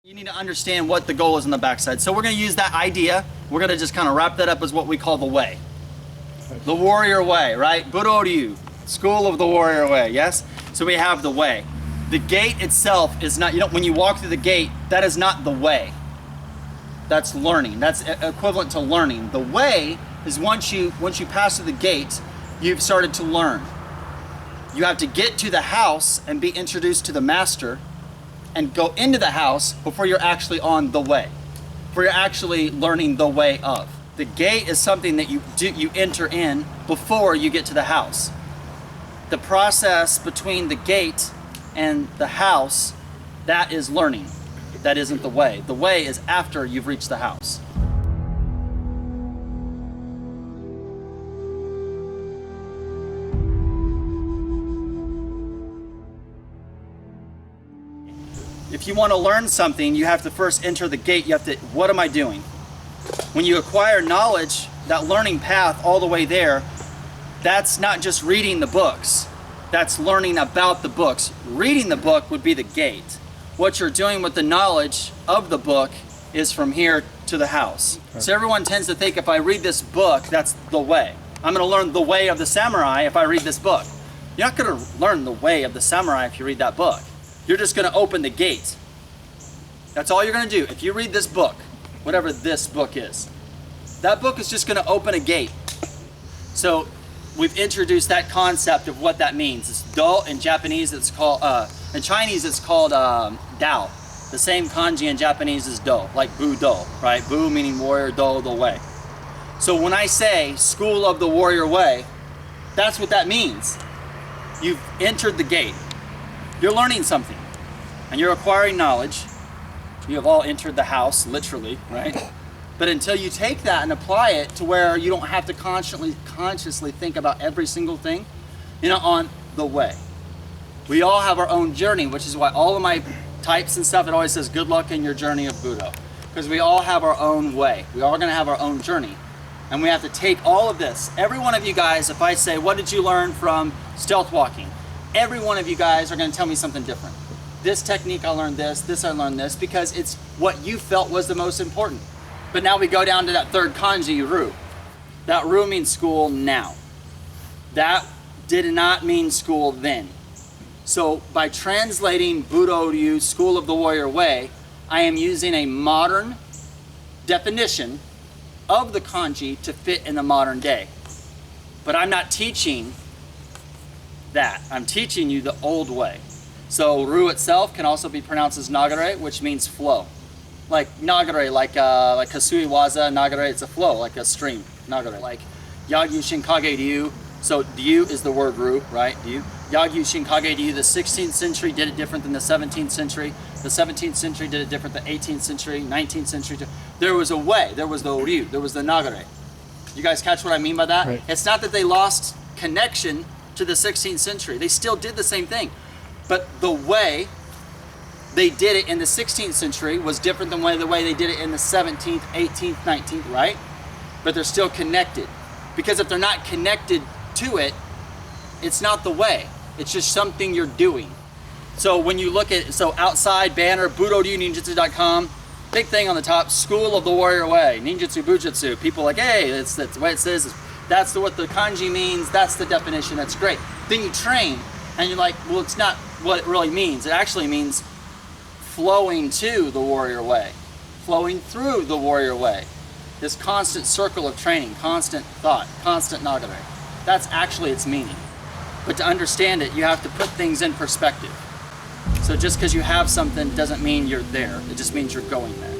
You need to understand what the goal is on the backside. So we're going to use that idea. We're going to just kind of wrap that up as what we call the way. The warrior way, right? Budo, school of the warrior way, yes? So we have the way. The gate itself is not, when you walk through the gate, that is not the way. That's learning. That's equivalent to learning. The way is once you pass through the gate, you've started to learn. You have to get to the house and be introduced to the master and go into the house before you're actually on the way, before you're actually learning the way of. The gate is something that you enter in before you get to the house. The process between the gate and the house, that is learning. That isn't the way. The way is after you've reached the house. If you want to learn something, you have to first enter the gate. You have to, what am I doing? When you acquire knowledge, that learning path all the way there, that's not just reading the books. That's learning about the books. Reading the book would be the gate. What you're doing with the knowledge of the book is from here to the house. Okay. So everyone tends to think if I read this book, that's the way. I'm going to learn the way of the samurai if I read this book. You're not going to learn the way of the samurai if you read that book. You're just going to open the gate. That's all you're going to do. If you read this book, whatever this book is, that book is just going to open a gate. So we've introduced that concept of what that means. It's do. In Japanese, it's called, in Chinese, it's called Dao. The same kanji in Japanese is do, like Budo, right? Bu meaning warrior, do, the way. So when I say school of the warrior way, that's what that means. You've entered the gate. You're learning something and you're acquiring knowledge. You have all entered the house, literally, right? But until you take that and apply it to where you don't have to consciously think about every single thing, on the way. We all have our own journey, which is why all of my types and stuff, it always says good luck in your journey of Budo. Because we all have our own way. We all gonna have our own journey. And we have to take all of this. Every one of you guys, if I say, what did you learn from stealth walking? Every one of you guys are going to tell me something different. This technique I learned this I learned this, because it's what you felt was the most important. But now we go down to that third kanji, ru. That ru means school now. That did not mean school then. So by translating Budo Ryu, school of the warrior way, I am using a modern definition of the kanji to fit in the modern day. But I'm not teaching that. I'm teaching you the old way. So ru itself can also be pronounced as nagare, which means flow. Like nagare, like Kasui Waza, nagare, it's a flow, like a stream, nagare. Like Yagyu Shinkage Ryu, so Ryu is the word ru, right? Ryu. Yagyu Shinkage Ryu, the 16th century did it different than the 17th century. The 17th century did it different than the 18th century, 19th century. There was a way, there was the ryu, there was the nagare. You guys catch what I mean by that? Right. It's not that they lost connection to the 16th century. They still did the same thing. But the way they did it in the 16th century was different than the way they did it in the 17th, 18th, 19th, right? But they're still connected. Because if they're not connected to it, it's not the way. It's just something you're doing. So when you look at, outside banner, budo-ninjutsu.com, big thing on the top, school of the warrior way, ninjutsu, bujutsu. People are like, hey, that's the way it says. That's what the kanji means. That's the definition. That's great. Then you train, and you're like, well, it's not what it really means. It actually means flowing to the warrior way, flowing through the warrior way. This constant circle of training, constant thought, constant nagare. That's actually its meaning. But to understand it, you have to put things in perspective. So just because you have something doesn't mean you're there. It just means you're going there.